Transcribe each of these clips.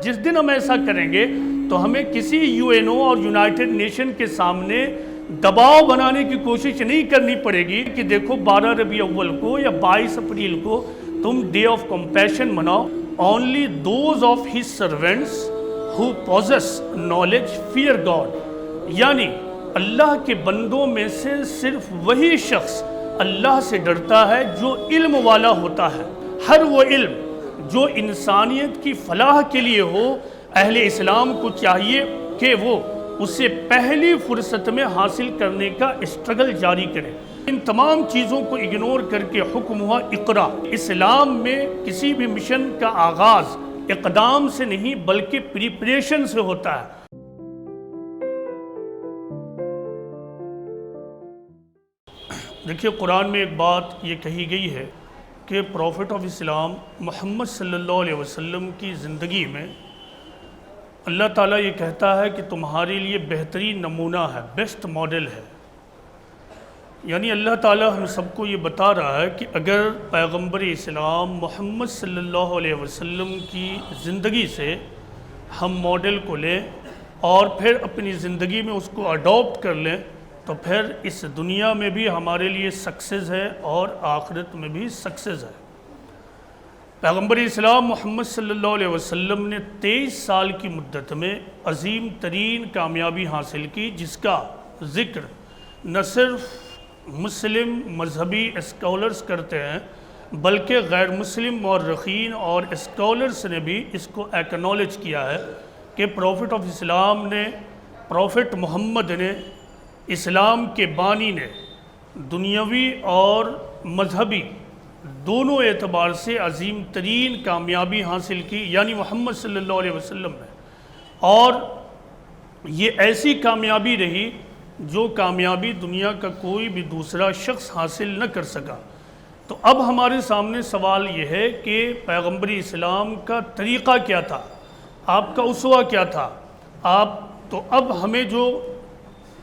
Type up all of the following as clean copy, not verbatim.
جس دن ہم ایسا کریں گے تو ہمیں کسی UN اور یونائٹڈ نیشن کے سامنے دباؤ بنانے کی کوشش نہیں کرنی پڑے گی کہ دیکھو 12 ربیع اول کو یا 22 اپریل کو تم ڈے آف کمپیشن مناؤ. Only those of his servants who possess knowledge fear God. یعنی اللہ کے بندوں میں سے صرف وہی شخص اللہ سے ڈرتا ہے جو علم والا ہوتا ہے. ہر وہ علم جو انسانیت کی فلاح کے لیے ہو، اہل اسلام کو چاہیے کہ وہ اسے پہلی فرصت میں حاصل کرنے کا اسٹرگل جاری کرے. ان تمام چیزوں کو اگنور کر کے حکم ہوا اقرا. اسلام میں کسی بھی مشن کا آغاز اقدام سے نہیں بلکہ پریپریشن سے ہوتا ہے. دیکھیے قرآن میں ایک بات یہ کہی گئی ہے کہ پروفٹ آف اسلام محمد صلی اللہ علیہ وسلم کی زندگی میں اللہ تعالیٰ یہ کہتا ہے کہ تمہارے لیے بہترین نمونہ ہے، بیسٹ ماڈل ہے. یعنی اللہ تعالیٰ ہم سب کو یہ بتا رہا ہے کہ اگر پیغمبر اسلام محمد صلی اللہ علیہ وسلم کی زندگی سے ہم ماڈل کو لیں اور پھر اپنی زندگی میں اس کو اڈاپٹ کر لیں تو پھر اس دنیا میں بھی ہمارے لیے سکسیز ہے اور آخرت میں بھی سکسیز ہے. پیغمبر اسلام محمد صلی اللہ علیہ وسلم نے 23 سال کی مدت میں عظیم ترین کامیابی حاصل کی، جس کا ذکر نہ صرف مسلم مذہبی اسکالرز کرتے ہیں بلکہ غیر مسلم مورخین اور اسکالرز نے بھی اس کو ایکنالج کیا ہے کہ پروفٹ آف اسلام نے، پروفٹ محمد نے، اسلام کے بانی نے دنیاوی اور مذہبی دونوں اعتبار سے عظیم ترین کامیابی حاصل کی، یعنی محمد صلی اللہ علیہ وسلم نے. اور یہ ایسی کامیابی رہی جو کامیابی دنیا کا کوئی بھی دوسرا شخص حاصل نہ کر سکا. تو اب ہمارے سامنے سوال یہ ہے کہ پیغمبر اسلام کا طریقہ کیا تھا، آپ کا اسوہ کیا تھا. تو اب ہمیں جو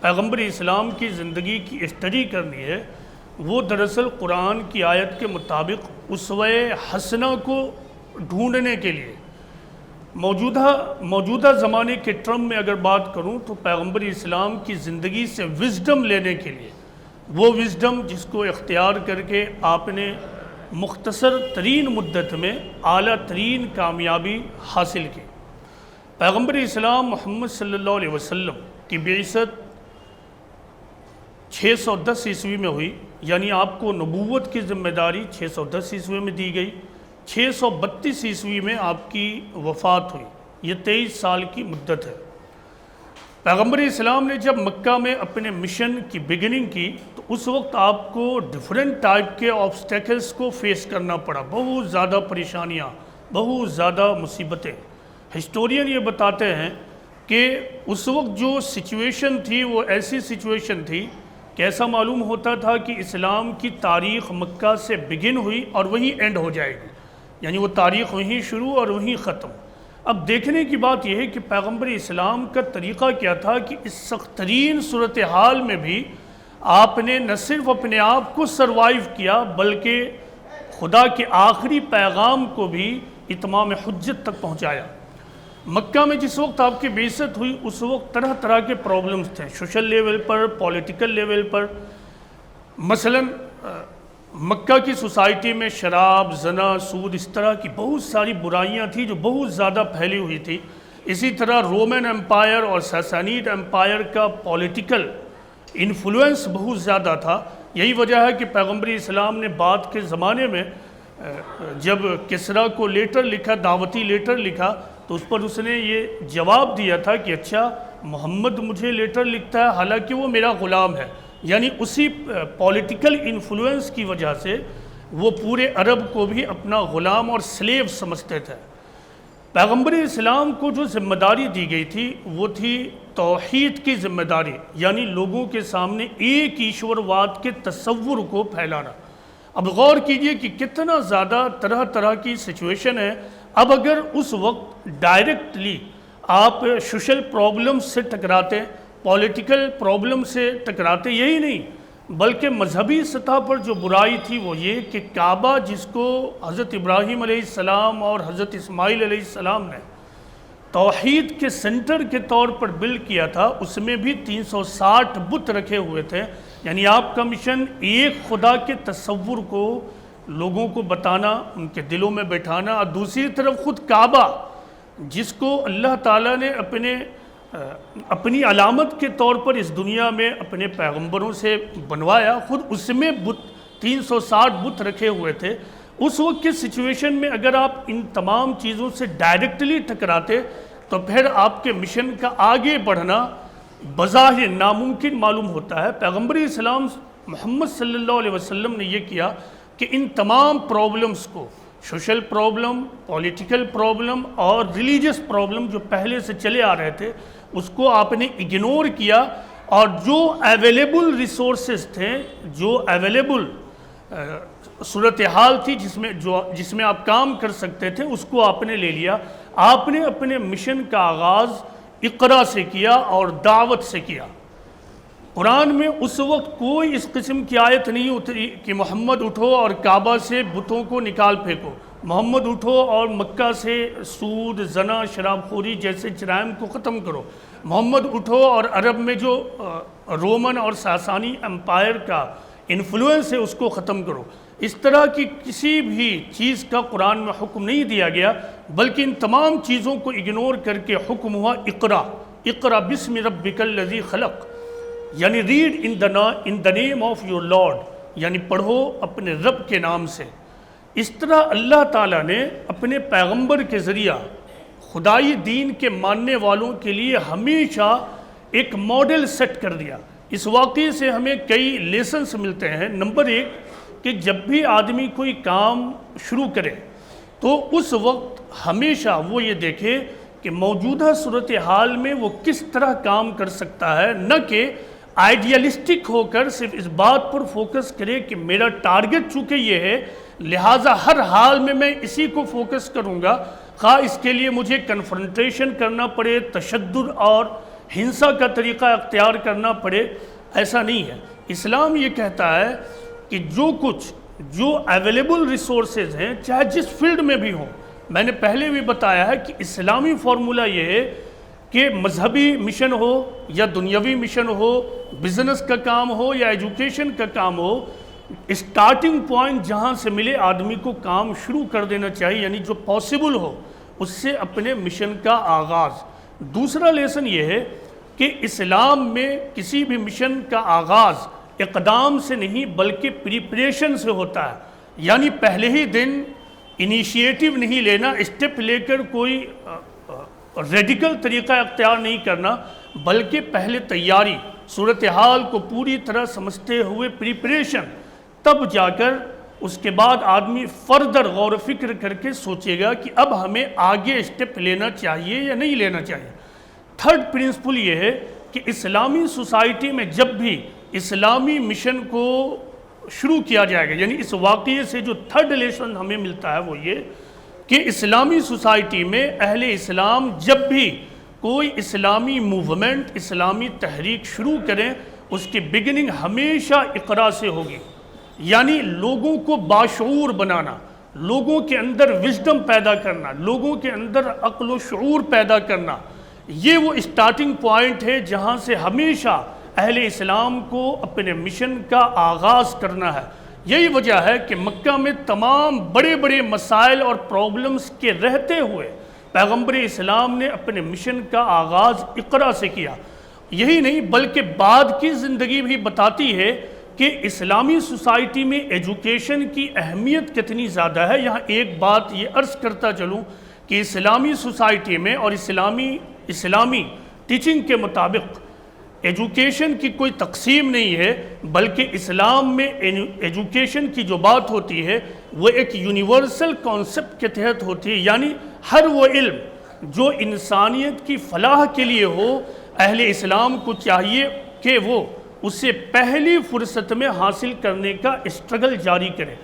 پیغمبر اسلام کی زندگی کی اسٹڈی کرنی ہے وہ دراصل قرآن کی آیت کے مطابق اسوہ حسنہ کو ڈھونڈنے کے لیے موجودہ زمانے کے ٹرم میں اگر بات کروں تو پیغمبر اسلام کی زندگی سے وزڈم لینے کے لیے، وہ وزڈم جس کو اختیار کر کے آپ نے مختصر ترین مدت میں اعلیٰ ترین کامیابی حاصل کی. پیغمبر اسلام محمد صلی اللہ علیہ وسلم کی بعثت 610 عیسوی میں ہوئی، یعنی آپ کو نبوت کی ذمہ داری 610 عیسوی میں دی گئی. 632 عیسوی میں آپ کی وفات ہوئی. یہ 23 سال کی مدت ہے. پیغمبر اسلام نے جب مکہ میں اپنے مشن کی بگننگ کی تو اس وقت آپ کو ڈیفرنٹ ٹائپ کے آبسٹیکلز کو فیس کرنا پڑا، بہت زیادہ پریشانیاں، بہت زیادہ مصیبتیں. ہسٹورین یہ بتاتے ہیں کہ اس وقت جو سچویشن تھی وہ ایسی سچویشن تھی کہ ایسا معلوم ہوتا تھا کہ اسلام کی تاریخ مکہ سے بگن ہوئی اور وہیں اینڈ ہو جائے گی، یعنی وہ تاریخ وہیں شروع اور وہیں ختم. اب دیکھنے کی بات یہ ہے کہ پیغمبر اسلام کا طریقہ کیا تھا کہ اس سخت ترین صورتحال میں بھی آپ نے نہ صرف اپنے آپ کو سروائیو کیا بلکہ خدا کے آخری پیغام کو بھی اتمام حجت تک پہنچایا. مکہ میں جس وقت آپ کی بعثت ہوئی اس وقت طرح طرح کے پرابلمز تھے، سوشل لیول پر، پولیٹیکل لیول پر. مثلا مکہ کی سوسائٹی میں شراب، زنا، سود، اس طرح کی بہت ساری برائیاں تھیں جو بہت زیادہ پھیلی ہوئی تھی. اسی طرح رومن امپائر اور ساسانیڈ امپائر کا پولیٹیکل انفلوئنس بہت زیادہ تھا. یہی وجہ ہے کہ پیغمبر اسلام نے بعد کے زمانے میں جب کسریٰ کو لیٹر لکھا، دعوتی لیٹر لکھا، تو اس پر اس نے یہ جواب دیا تھا کہ اچھا محمد مجھے لیٹر لکھتا ہے حالانکہ وہ میرا غلام ہے. یعنی اسی پولیٹیکل انفلوئنس کی وجہ سے وہ پورے عرب کو بھی اپنا غلام اور سلیو سمجھتے تھے. پیغمبر اسلام کو جو ذمہ داری دی گئی تھی وہ تھی توحید کی ذمہ داری، یعنی لوگوں کے سامنے ایک ایشور واد کے تصور کو پھیلانا. اب غور کیجئے کہ کتنا زیادہ طرح طرح کی سچویشن ہے. اب اگر اس وقت ڈائریکٹلی آپ سوشل پرابلم سے ٹکراتے، پولیٹیکل پرابلم سے ٹکراتے، یہی نہیں بلکہ مذہبی سطح پر جو برائی تھی وہ یہ کہ کعبہ جس کو حضرت ابراہیم علیہ السلام اور حضرت اسماعیل علیہ السلام نے توحید کے سنٹر کے طور پر بلڈ کیا تھا، اس میں بھی 360 بت رکھے ہوئے تھے۔ یعنی آپ کا مشن ایک خدا کے تصور کو لوگوں کو بتانا، ان کے دلوں میں بٹھانا، اور دوسری طرف خود کعبہ جس کو اللہ تعالیٰ نے اپنی علامت کے طور پر اس دنیا میں اپنے پیغمبروں سے بنوایا، خود اس میں 360 بت رکھے ہوئے تھے۔ اس وقت کے سچویشن میں اگر آپ ان تمام چیزوں سے ڈائریکٹلی ٹکراتے تو پھر آپ کے مشن کا آگے بڑھنا بظاہر ناممکن معلوم ہوتا ہے۔ پیغمبر اسلام محمد صلی اللہ علیہ وسلم نے یہ کیا کہ ان تمام پرابلمز کو، سوشل پرابلم، پولیٹیکل پرابلم اور ریلیجس پرابلم جو پہلے سے چلے آ رہے تھے، اس کو آپ نے اگنور کیا، اور جو اویلیبل ریسورسز تھے، جو اویلیبل صورتحال تھی جس میں آپ کام کر سکتے تھے، اس کو آپ نے لے لیا۔ آپ نے اپنے مشن کا آغاز اقرا سے کیا اور دعوت سے کیا۔ قرآن میں اس وقت کوئی اس قسم کی آیت نہیں اتری کہ محمد اٹھو اور کعبہ سے بتوں کو نکال پھینکو، محمد اٹھو اور مکہ سے سود، زنا، شراب خوری جیسے جرائم کو ختم کرو، محمد اٹھو اور عرب میں جو رومن اور ساسانی امپائر کا انفلوئنس ہے اس کو ختم کرو۔ اس طرح کی کسی بھی چیز کا قرآن میں حکم نہیں دیا گیا، بلکہ ان تمام چیزوں کو اگنور کر کے حکم ہوا اقرا، اقرا بسم ربک الذی خلق، یعنی read in the name of your lord, یعنی پڑھو اپنے رب کے نام سے۔ اس طرح اللہ تعالیٰ نے اپنے پیغمبر کے ذریعہ خدائی دین کے ماننے والوں کے لیے ہمیشہ ایک ماڈل سیٹ کر دیا۔ اس واقعے سے ہمیں کئی لیسنز ملتے ہیں۔ نمبر 1 کہ جب بھی آدمی کوئی کام شروع کرے تو اس وقت ہمیشہ وہ یہ دیکھے کہ موجودہ صورتحال میں وہ کس طرح کام کر سکتا ہے، نہ کہ آئیڈیالسٹک ہو کر صرف اس بات پر فوکس کرے کہ میرا ٹارگٹ چونکہ یہ ہے لہٰذا ہر حال میں اسی کو فوکس کروں گا، خواہ اس کے لیے مجھے کنفرنٹیشن کرنا پڑے، تشدد اور ہنسا کا طریقہ اختیار کرنا پڑے۔ ایسا نہیں ہے۔ اسلام یہ کہتا ہے کہ جو اویلیبل ریسورسز ہیں چاہے جس فیلڈ میں بھی ہوں، میں نے پہلے بھی بتایا ہے کہ اسلامی فارمولہ یہ ہے کہ مذہبی مشن ہو یا دنیاوی مشن ہو، بزنس کا کام ہو یا ایجوکیشن کا کام ہو، اسٹارٹنگ پوائنٹ جہاں سے ملے آدمی کو کام شروع کر دینا چاہیے، یعنی جو پاسبل ہو اس سے اپنے مشن کا آغاز۔ دوسرا لیسن یہ ہے کہ اسلام میں کسی بھی مشن کا آغاز اقدام سے نہیں بلکہ پریپریشن سے ہوتا ہے، یعنی پہلے ہی دن انیشیٹو نہیں لینا، اسٹیپ لے کر کوئی ریڈیکل طریقہ اختیار نہیں کرنا، بلکہ پہلے تیاری، صورتحال کو پوری طرح سمجھتے ہوئے پریپریشن، تب جا کر اس کے بعد آدمی فردر غور و فکر کر کے سوچے گا کہ اب ہمیں آگے اسٹیپ لینا چاہیے یا نہیں لینا چاہیے۔ تھرڈ پرنسپل یہ ہے کہ اسلامی سوسائٹی میں جب بھی اسلامی مشن کو شروع کیا جائے گا، یعنی اس واقعے سے جو تھرڈ لیسن ہمیں ملتا ہے وہ یہ کہ اسلامی سوسائٹی میں اہل اسلام جب بھی کوئی اسلامی موومنٹ، اسلامی تحریک شروع کریں، اس کی بگننگ ہمیشہ اقرا سے ہوگی، یعنی لوگوں کو باشعور بنانا، لوگوں کے اندر وژڈم پیدا کرنا، لوگوں کے اندر عقل و شعور پیدا کرنا، یہ وہ اسٹارٹنگ پوائنٹ ہے جہاں سے ہمیشہ اہل اسلام کو اپنے مشن کا آغاز کرنا ہے۔ یہی وجہ ہے کہ مکہ میں تمام بڑے بڑے مسائل اور پرابلمز کے رہتے ہوئے پیغمبر اسلام نے اپنے مشن کا آغاز اقرا سے کیا۔ یہی نہیں بلکہ بعد کی زندگی بھی بتاتی ہے کہ اسلامی سوسائٹی میں ایجوکیشن کی اہمیت کتنی زیادہ ہے۔ یہاں ایک بات یہ عرض کرتا چلوں کہ اسلامی سوسائٹی میں اور اسلامی ٹیچنگ کے مطابق ایجوکیشن کی کوئی تقسیم نہیں ہے، بلکہ اسلام میں ایجوکیشن کی جو بات ہوتی ہے وہ ایک یونیورسل کانسیپٹ کے تحت ہوتی ہے، یعنی ہر وہ علم جو انسانیت کی فلاح کے لیے ہو، اہل اسلام کو چاہیے کہ وہ اسے پہلی فرصت میں حاصل کرنے کا اسٹرگل جاری کرے۔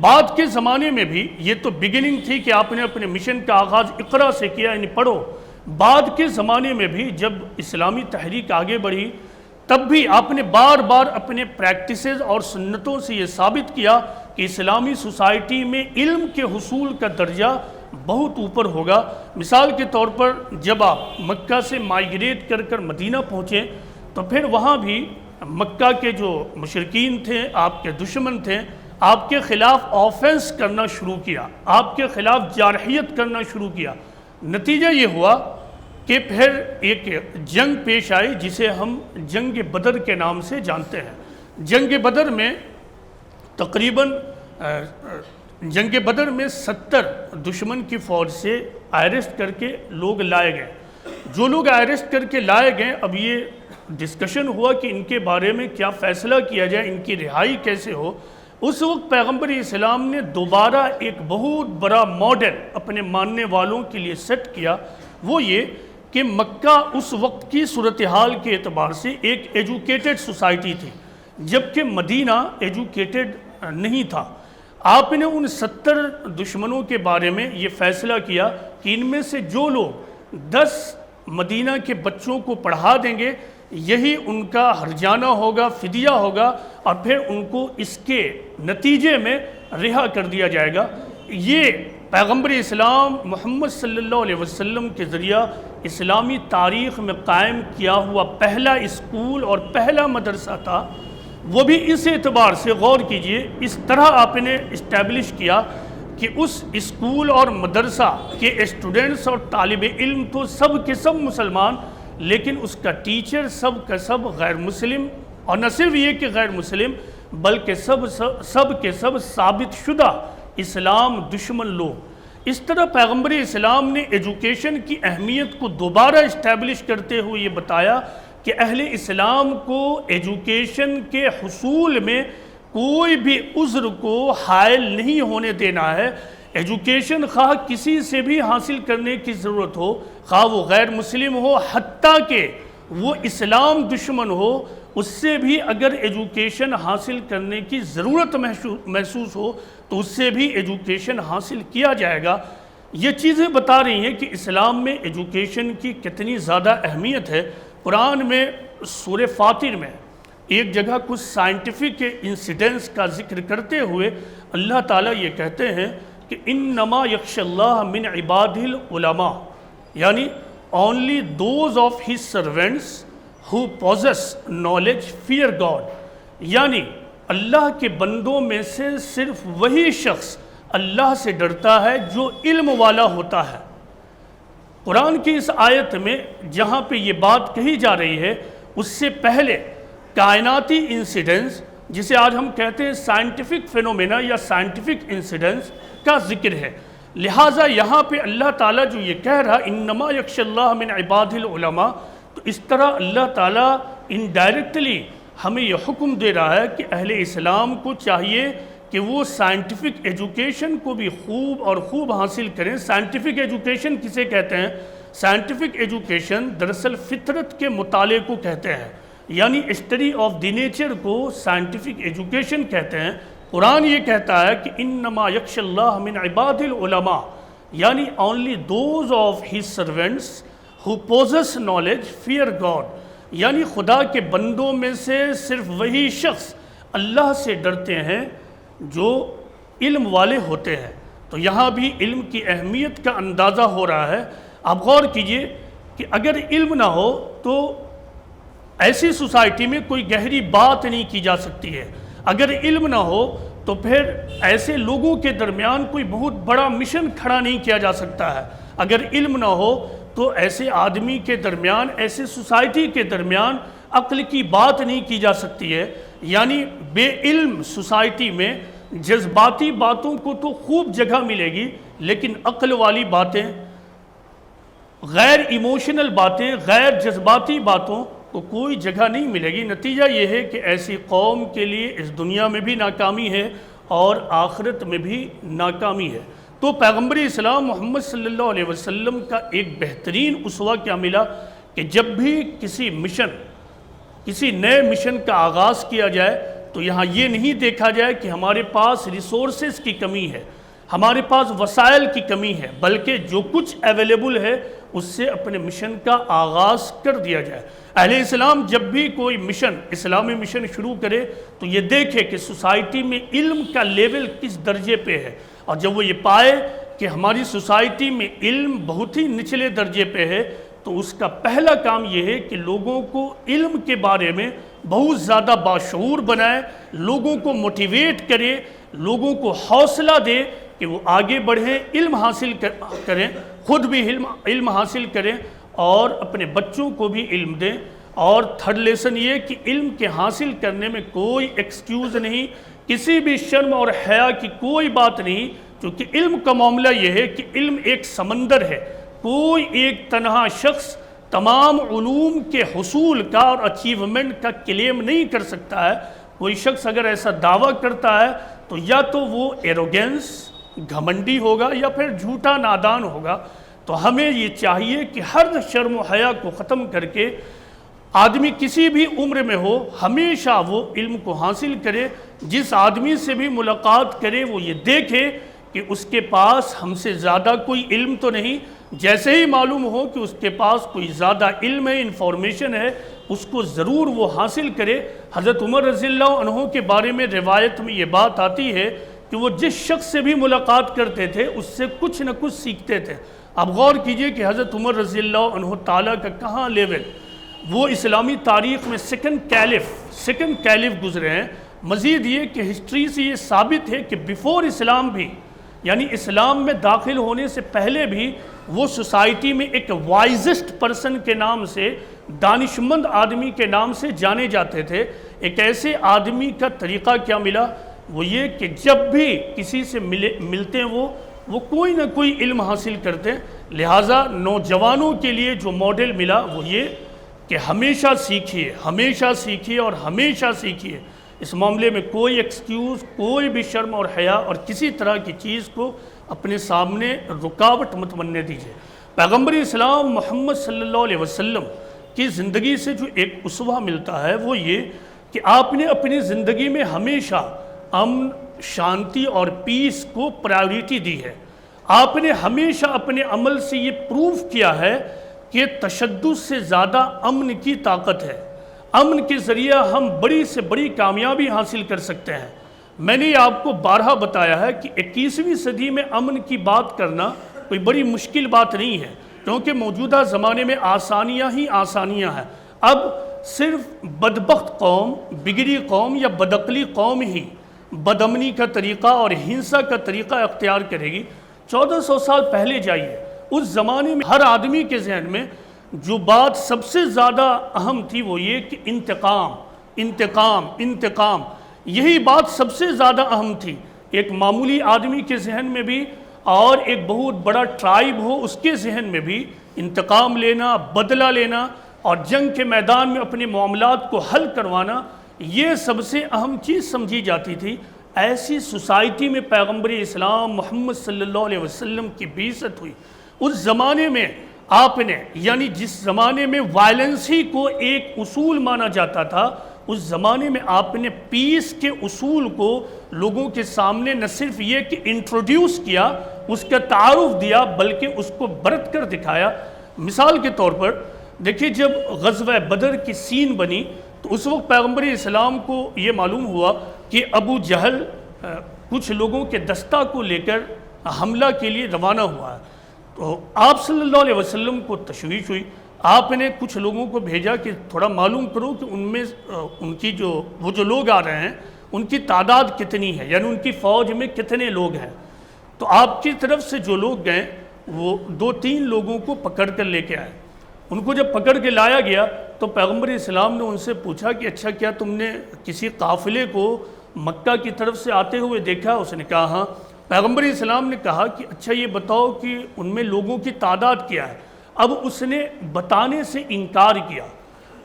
بعد کے زمانے میں بھی یہ تو بگننگ تھی کہ آپ نے اپنے مشن کا آغاز اقرا سے کیا، یعنی پڑھو۔ بعد کے زمانے میں بھی جب اسلامی تحریک آگے بڑھی تب بھی آپ نے بار بار اپنے پریکٹسز اور سنتوں سے یہ ثابت کیا کہ اسلامی سوسائٹی میں علم کے حصول کا درجہ بہت اوپر ہوگا۔ مثال کے طور پر جب آپ مکہ سے مائیگریٹ کر کر مدینہ پہنچے تو پھر وہاں بھی مکہ کے جو مشرکین تھے، آپ کے دشمن تھے، آپ کے خلاف آفینس کرنا شروع کیا، آپ کے خلاف جارحیت کرنا شروع کیا۔ نتیجہ یہ ہوا کہ پھر ایک جنگ پیش آئی جسے ہم جنگ بدر کے نام سے جانتے ہیں۔ جنگ بدر میں تقریباً 70 دشمن کی فوج سے ایرسٹ کر کے لوگ لائے گئے۔ جو لوگ ایرسٹ کر کے لائے گئے، اب یہ ڈسکشن ہوا کہ ان کے بارے میں کیا فیصلہ کیا جائے، ان کی رہائی کیسے ہو۔ اس وقت پیغمبر اسلام نے دوبارہ ایک بہت بڑا ماڈل اپنے ماننے والوں کے لیے سیٹ کیا، وہ یہ کہ مکہ اس وقت کی صورتحال کے اعتبار سے ایک ایجوکیٹڈ سوسائٹی تھی، جبکہ مدینہ ایجوکیٹڈ نہیں تھا۔ آپ نے ان 70 دشمنوں کے بارے میں یہ فیصلہ کیا کہ ان میں سے جو لوگ 10 مدینہ کے بچوں کو پڑھا دیں گے، یہی ان کا ہرجانہ ہوگا، فدیہ ہوگا، اور پھر ان کو اس کے نتیجے میں رہا کر دیا جائے گا۔ یہ پیغمبر اسلام محمد صلی اللہ علیہ وسلم کے ذریعہ اسلامی تاریخ میں قائم کیا ہوا پہلا اسکول اور پہلا مدرسہ تھا۔ وہ بھی اس اعتبار سے غور کیجئے، اس طرح آپ نے اسٹیبلش کیا کہ اس اسکول اور مدرسہ کے اسٹوڈنٹس اور طالب علم تو سب کے سب مسلمان، لیکن اس کا ٹیچر سب کا سب غیر مسلم، اور نہ صرف یہ کہ غیر مسلم بلکہ سب کے سب ثابت شدہ اسلام دشمن لوگ۔ اس طرح پیغمبر اسلام نے ایجوکیشن کی اہمیت کو دوبارہ اسٹیبلش کرتے ہوئے یہ بتایا کہ اہل اسلام کو ایجوکیشن کے حصول میں کوئی بھی عذر کو حائل نہیں ہونے دینا ہے۔ ایجوکیشن خواہ کسی سے بھی حاصل کرنے کی ضرورت ہو، خواہ وہ غیر مسلم ہو، حتیٰ کہ وہ اسلام دشمن ہو، اس سے بھی اگر ایجوکیشن حاصل کرنے کی ضرورت محسوس ہو تو اس سے بھی ایجوکیشن حاصل کیا جائے گا۔ یہ چیزیں بتا رہی ہیں کہ اسلام میں ایجوکیشن کی کتنی زیادہ اہمیت ہے۔ قرآن میں سورہ فاطر میں ایک جگہ کچھ سائنٹیفک انسیڈنس کا ذکر کرتے ہوئے اللہ تعالیٰ یہ کہتے ہیں کہ انما یخشی اللہ من عبادہ العلماء، یعنی only those of his servants who possess knowledge fear God، یعنی اللہ کے بندوں میں سے صرف وہی شخص اللہ سے ڈرتا ہے جو علم والا ہوتا ہے۔ قرآن کی اس آیت میں جہاں پہ یہ بات کہی جا رہی ہے، اس سے پہلے کائناتی انسیڈنس، جسے آج ہم کہتے ہیں سائنٹیفک فینومینا یا سائنٹیفک انسیڈنس کا ذکر ہے۔ لہٰذا یہاں پہ اللہ تعالیٰ جو یہ کہہ رہا انما یخشی اللہ من عبادہ العلماء، تو اس طرح اللہ تعالیٰ انڈائریکٹلی ہمیں یہ حکم دے رہا ہے کہ اہل اسلام کو چاہیے کہ وہ سائنٹیفک ایجوکیشن کو بھی خوب حاصل کریں۔ سائنٹیفک ایجوکیشن کسے کہتے ہیں؟ سائنٹیفک ایجوکیشن دراصل فطرت کے مطالعے کو کہتے ہیں، یعنی اسٹڈی آف دی نیچر کو سائنٹیفک ایجوکیشن کہتے ہیں۔ قرآن یہ کہتا ہے کہ انما یخشی اللہ من عبادہ العلماء، یعنی only those of his servants who possess knowledge fear God، یعنی خدا کے بندوں میں سے صرف وہی شخص اللہ سے ڈرتے ہیں جو علم والے ہوتے ہیں۔ تو یہاں بھی علم کی اہمیت کا اندازہ ہو رہا ہے۔ آپ غور کیجئے کہ اگر علم نہ ہو تو ایسی سوسائٹی میں کوئی گہری بات نہیں کی جا سکتی ہے۔ اگر علم نہ ہو تو پھر ایسے لوگوں کے درمیان کوئی بہت بڑا مشن کھڑا نہیں کیا جا سکتا ہے۔ اگر علم نہ ہو تو ایسے آدمی کے درمیان، ایسے سوسائٹی کے درمیان عقل کی بات نہیں کی جا سکتی ہے۔ یعنی بے علم سوسائٹی میں جذباتی باتوں کو تو خوب جگہ ملے گی، لیکن عقل والی باتیں، غیر ایموشنل باتیں، غیر جذباتی باتوں کو کوئی جگہ نہیں ملے گی۔ نتیجہ یہ ہے کہ ایسی قوم کے لیے اس دنیا میں بھی ناکامی ہے اور آخرت میں بھی ناکامی ہے۔ تو پیغمبر اسلام محمد صلی اللہ علیہ وسلم کا ایک بہترین اسوہ کیا ملا کہ جب بھی کسی نئے مشن کا آغاز کیا جائے تو یہاں یہ نہیں دیکھا جائے کہ ہمارے پاس ریسورسز کی کمی ہے، ہمارے پاس وسائل کی کمی ہے، بلکہ جو کچھ اویلیبل ہے اس سے اپنے مشن کا آغاز کر دیا جائے۔ اہل اسلام جب بھی کوئی اسلامی مشن شروع کرے تو یہ دیکھے کہ سوسائٹی میں علم کا لیول کس درجے پہ ہے، اور جب وہ یہ پائے کہ ہماری سوسائٹی میں علم بہت ہی نچلے درجے پہ ہے، تو اس کا پہلا کام یہ ہے کہ لوگوں کو علم کے بارے میں بہت زیادہ باشعور بنائے، لوگوں کو موٹیویٹ کرے، لوگوں کو حوصلہ دے کہ وہ آگے بڑھیں، علم حاصل کریں، خود بھی علم حاصل کریں اور اپنے بچوں کو بھی علم دیں۔ اور تھرڈ لیسن یہ کہ علم کے حاصل کرنے میں کوئی ایکسکیوز نہیں، کسی بھی شرم اور حیا کی کوئی بات نہیں، کیونکہ علم کا معاملہ یہ ہے کہ علم ایک سمندر ہے، کوئی ایک تنہا شخص تمام علوم کے حصول کا اور اچیومنٹ کا کلیم نہیں کر سکتا ہے۔ کوئی شخص اگر ایسا دعویٰ کرتا ہے تو یا تو وہ ایروگینس، گھمنڈی ہوگا، یا پھر جھوٹا نادان ہوگا۔ تو ہمیں یہ چاہیے کہ ہر شرم و حیا کو ختم کر کے آدمی کسی بھی عمر میں ہو ہمیشہ وہ علم کو حاصل کرے، جس آدمی سے بھی ملاقات کرے وہ یہ دیکھے کہ اس کے پاس ہم سے زیادہ کوئی علم تو نہیں، جیسے ہی معلوم ہو کہ اس کے پاس کوئی زیادہ علم ہے، انفارمیشن ہے، اس کو ضرور وہ حاصل کرے۔ حضرت عمر رضی اللہ عنہ کے بارے میں روایت میں یہ بات آتی ہے کہ وہ جس شخص سے بھی ملاقات کرتے تھے اس سے کچھ نہ کچھ سیکھتے تھے۔ اب غور کیجئے کہ حضرت عمر رضی اللہ عنہ تعالیٰ کا کہاں لیول، وہ اسلامی تاریخ میں سیکنڈ کیلف گزرے ہیں۔ مزید یہ کہ ہسٹری سے یہ ثابت ہے کہ بیفور اسلام بھی، یعنی اسلام میں داخل ہونے سے پہلے بھی، وہ سوسائٹی میں ایک وائزسٹ پرسن کے نام سے، دانشمند آدمی کے نام سے جانے جاتے تھے۔ ایک ایسے آدمی کا طریقہ کیا ملا، وہ یہ کہ جب بھی کسی سے ملتے ہیں وہ کوئی نہ کوئی علم حاصل کرتے ہیں۔ لہٰذا نوجوانوں کے لیے جو ماڈل ملا وہ یہ کہ ہمیشہ سیکھیے اور ہمیشہ سیکھیے۔ اس معاملے میں کوئی ایکسکیوز، کوئی بھی شرم اور حیا اور کسی طرح کی چیز کو اپنے سامنے رکاوٹ مت بننے دیجیے۔ پیغمبر اسلام محمد صلی اللہ علیہ وسلم کی زندگی سے جو ایک اسوہ ملتا ہے وہ یہ کہ آپ نے اپنی زندگی میں ہمیشہ امن، شانتی اور پیس کو پرائیورٹی دی ہے۔ آپ نے ہمیشہ اپنے عمل سے یہ پروف کیا ہے کہ تشدد سے زیادہ امن کی طاقت ہے۔ امن کے ذریعہ ہم بڑی سے بڑی کامیابی حاصل کر سکتے ہیں۔ میں نے آپ کو بارہا بتایا ہے کہ 21ویں صدی میں امن کی بات کرنا کوئی بڑی مشکل بات نہیں ہے، کیونکہ موجودہ زمانے میں آسانیاں ہی آسانیاں ہیں۔ اب صرف بدبخت قوم، بگڑی قوم یا بدعقلی قوم ہی بدامنی کا طریقہ اور ہنسا کا طریقہ اختیار کرے گی۔ 1400 سال پہلے جائیے، اس زمانے میں ہر آدمی کے ذہن میں جو بات سب سے زیادہ اہم تھی وہ یہ کہ انتقام، یہی بات سب سے زیادہ اہم تھی۔ ایک معمولی آدمی کے ذہن میں بھی اور ایک بہت بڑا ٹرائب ہو اس کے ذہن میں بھی انتقام لینا، بدلہ لینا اور جنگ کے میدان میں اپنے معاملات کو حل کروانا، یہ سب سے اہم چیز سمجھی جاتی تھی۔ ایسی سوسائٹی میں پیغمبر اسلام محمد صلی اللہ علیہ وسلم کی بعثت ہوئی۔ اس زمانے میں آپ نے، یعنی جس زمانے میں وائلنس ہی کو ایک اصول مانا جاتا تھا، اس زمانے میں آپ نے پیس کے اصول کو لوگوں کے سامنے نہ صرف یہ کہ انٹروڈیوس کیا، اس کا تعارف دیا، بلکہ اس کو برت کر دکھایا۔ مثال کے طور پر دیکھیے، جب غزوہ بدر کی سین بنی تو اس وقت پیغمبر اسلام کو یہ معلوم ہوا کہ ابو جہل کچھ لوگوں کے دستہ کو لے کر حملہ کے لیے روانہ ہوا ہے۔ تو آپ صلی اللہ علیہ وسلم کو تشویش ہوئی۔ آپ نے کچھ لوگوں کو بھیجا کہ تھوڑا معلوم کرو کہ ان کی وہ جو لوگ آ رہے ہیں ان کی تعداد کتنی ہے، یعنی ان کی فوج میں کتنے لوگ ہیں۔ تو آپ کی طرف سے جو لوگ گئے وہ 2-3 لوگوں کو پکڑ کر لے کے آئے۔ ان کو جب پکڑ کے لایا گیا تو پیغمبر اسلام نے ان سے پوچھا کہ اچھا کیا تم نے کسی قافلے کو مکہ کی طرف سے آتے ہوئے دیکھا؟ اس نے کہا ہاں۔ پیغمبر اسلام نے کہا کہ اچھا یہ بتاؤ کہ ان میں لوگوں کی تعداد کیا ہے؟ اب اس نے بتانے سے انکار کیا۔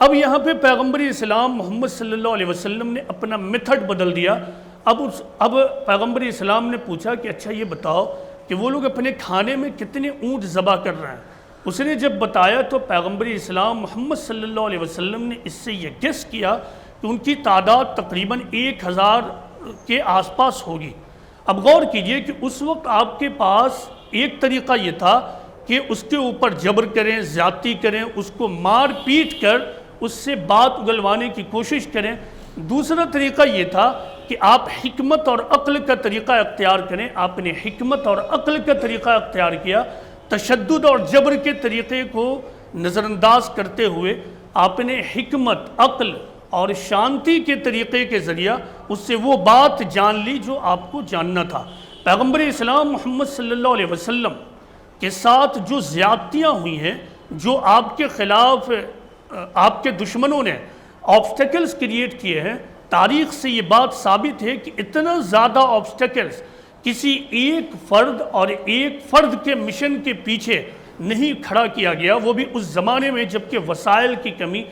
اب یہاں پہ پیغمبر اسلام محمد صلی اللہ علیہ وسلم نے اپنا میتھڈ بدل دیا۔ اب پیغمبر اسلام نے پوچھا کہ اچھا یہ بتاؤ کہ وہ لوگ اپنے کھانے میں کتنے اونٹ ذبح کر رہے ہیں؟ اس نے جب بتایا تو پیغمبر اسلام محمد صلی اللہ علیہ وسلم نے اس سے یہ گیس کیا کہ ان کی تعداد تقریباً 1000 کے آس پاس ہوگی۔ اب غور کیجئے کہ اس وقت آپ کے پاس ایک طریقہ یہ تھا کہ اس کے اوپر جبر کریں، زیادتی کریں، اس کو مار پیٹ کر اس سے بات اگلوانے کی کوشش کریں۔ دوسرا طریقہ یہ تھا کہ کہ آپ حکمت اور عقل کا طریقہ اختیار کریں. آپ نے حکمت اور عقل کا طریقہ اختیار کیا. تشدد اور جبر کے طریقے کو نظر انداز کرتے ہوئے آپ نے حکمت، عقل اور شانتی کے طریقے کے ذریعہ اس سے وہ بات جان لی جو آپ کو جاننا تھا. پیغمبر اسلام محمد صلی اللہ علیہ وسلم کے ساتھ جو زیادتیاں ہوئی ہیں، جو آپ کے خلاف آپ کے دشمنوں نے آبسٹیکلز کریٹ کیے ہیں، تاریخ سے یہ بات ثابت ہے کہ اتنا زیادہ آبسٹیکلز کسی ایک فرد اور ایک فرد کے مشن کے پیچھے نہیں کھڑا کیا گیا، وہ بھی اس زمانے میں جبکہ وسائل کی کمی.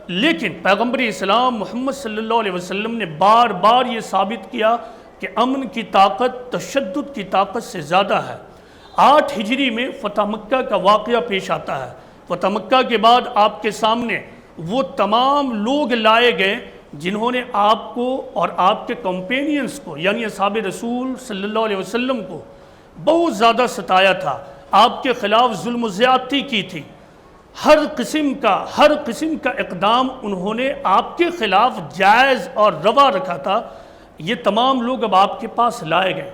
لیکن پیغمبر اسلام محمد صلی اللہ علیہ وسلم نے بار بار یہ ثابت کیا کہ امن کی طاقت تشدد کی طاقت سے زیادہ ہے. 8 ہجری میں فتح مکہ کا واقعہ پیش آتا ہے. فتح مکہ کے بعد آپ کے سامنے وہ تمام لوگ لائے گئے جنہوں نے آپ کو اور آپ کے کمپینینز کو یعنی اصحاب رسول صلی اللہ علیہ وسلم کو بہت زیادہ ستایا تھا، آپ کے خلاف ظلم و زیادتی کی تھی. ہر قسم کا اقدام انہوں نے آپ کے خلاف جائز اور روا رکھا تھا. یہ تمام لوگ اب آپ کے پاس لائے گئے،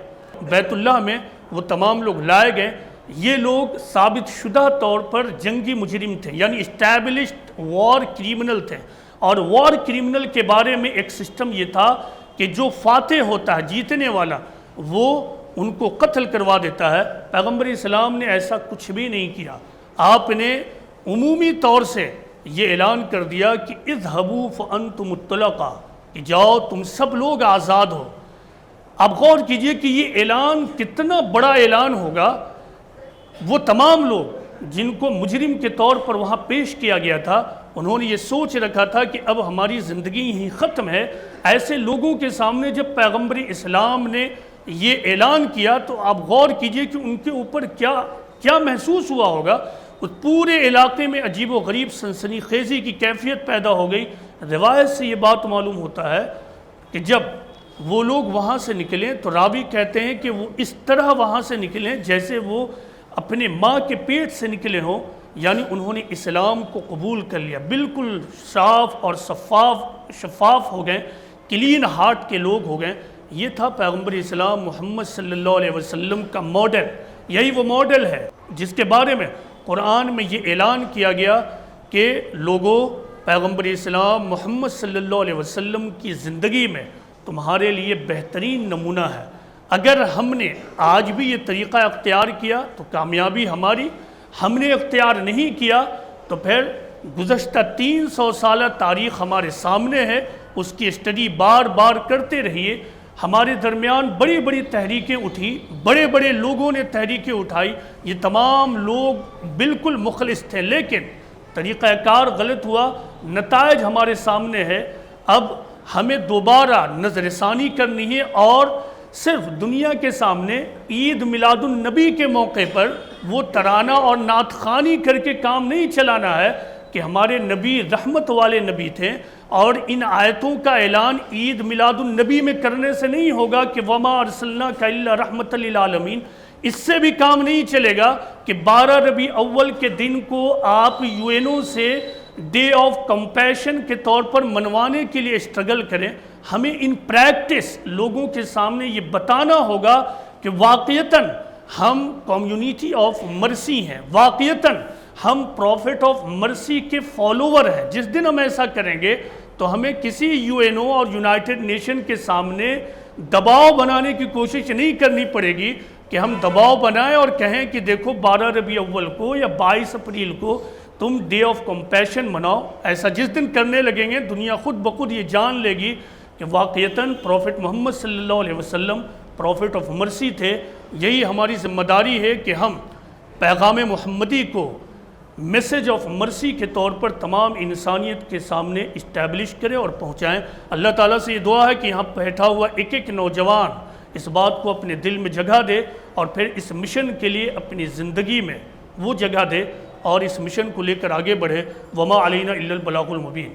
بیت اللہ میں وہ تمام لوگ لائے گئے. یہ لوگ ثابت شدہ طور پر جنگی مجرم تھے، یعنی اسٹیبلشڈ وار کریمنل تھے. اور وار کریمنل کے بارے میں ایک سسٹم یہ تھا کہ جو فاتح ہوتا ہے، جیتنے والا، وہ ان کو قتل کروا دیتا ہے. پیغمبر اسلام نے ایسا کچھ بھی نہیں کیا. آپ نے عمومی طور سے یہ اعلان کر دیا کہ اذهبوا فانتم الطلقاء، کہ جاؤ تم سب لوگ آزاد ہو. اب غور کیجئے کہ یہ اعلان کتنا بڑا اعلان ہوگا. وہ تمام لوگ جن کو مجرم کے طور پر وہاں پیش کیا گیا تھا، انہوں نے یہ سوچ رکھا تھا کہ اب ہماری زندگی ہی ختم ہے. ایسے لوگوں کے سامنے جب پیغمبر اسلام نے یہ اعلان کیا تو آپ غور کیجئے کہ ان کے اوپر کیا محسوس ہوا ہوگا. اس پورے علاقے میں عجیب و غریب سنسنی خیزی کی کیفیت پیدا ہو گئی. روایت سے یہ بات معلوم ہوتا ہے کہ جب وہ لوگ وہاں سے نکلیں تو راوی کہتے ہیں کہ وہ اس طرح وہاں سے نکلیں جیسے وہ اپنے ماں کے پیٹ سے نکلے ہوں، یعنی انہوں نے اسلام کو قبول کر لیا. بالکل صاف اور شفاف ہو گئے، کلین ہارٹ کے لوگ ہو گئے. یہ تھا پیغمبر اسلام محمد صلی اللہ علیہ وسلم کا ماڈل. یہی وہ ماڈل ہے جس کے بارے میں قرآن میں یہ اعلان کیا گیا کہ لوگوں، پیغمبر اسلام محمد صلی اللہ علیہ وسلم کی زندگی میں تمہارے لیے بہترین نمونہ ہے. اگر ہم نے آج بھی یہ طریقہ اختیار کیا تو کامیابی ہماری. ہم نے اختیار نہیں کیا تو پھر گزشتہ 300 سالہ تاریخ ہمارے سامنے ہے، اس کی اسٹڈی بار بار کرتے رہیے. ہمارے درمیان بڑی بڑی تحریکیں اٹھی، بڑے بڑے لوگوں نے تحریکیں اٹھائی. یہ تمام لوگ بالکل مخلص تھے، لیکن طریقہ کار غلط ہوا، نتائج ہمارے سامنے ہے. اب ہمیں دوبارہ نظر ثانی کرنی ہے اور صرف دنیا کے سامنے عید میلاد النبی کے موقع پر وہ ترانہ اور نعت خوانی کر کے کام نہیں چلانا ہے کہ ہمارے نبی رحمت والے نبی تھے. اور ان آیتوں کا اعلان عید میلاد النبی میں کرنے سے نہیں ہوگا کہ وما ارسلناک الا رحمت للعالمین. اس سے بھی کام نہیں چلے گا کہ 12 ربیع اول کے دن کو آپ UN سے ڈے آف کمپیشن کے طور پر منوانے کے لیے اسٹرگل کریں. ہمیں ان پریکٹس لوگوں کے سامنے یہ بتانا ہوگا کہ واقعتاً ہم کمیونٹی آف مرسی ہیں، واقعتاً ہم پروفٹ آف مرسی کے فالوور ہیں. جس دن ہم ایسا کریں گے تو ہمیں کسی UNO اور یونائٹڈ نیشن کے سامنے دباؤ بنانے کی کوشش نہیں کرنی پڑے گی کہ ہم دباؤ بنائیں اور کہیں کہ دیکھو 12 ربیع اول کو یا 22 اپریل کو تم ڈے آف کمپیشن مناؤ. ایسا جس دن کرنے لگیں گے دنیا خود بخود یہ جان لے گی کہ واقعتاً پروفٹ محمد صلی اللہ علیہ وسلم پروفٹ آف مرسی تھے. یہی ہماری ذمہ داری ہے کہ ہم پیغام محمدی کو میسیج آف مرسی کے طور پر تمام انسانیت کے سامنے اسٹیبلش کریں اور پہنچائیں. اللہ تعالیٰ سے یہ دعا ہے کہ یہاں بیٹھا ہوا ایک ایک نوجوان اس بات کو اپنے دل میں جگہ دے اور پھر اس مشن کے لیے اپنی زندگی میں وہ جگہ دے اور اس مشن کو لے کر آگے بڑھے. وما علینا الا البلاغ المبین.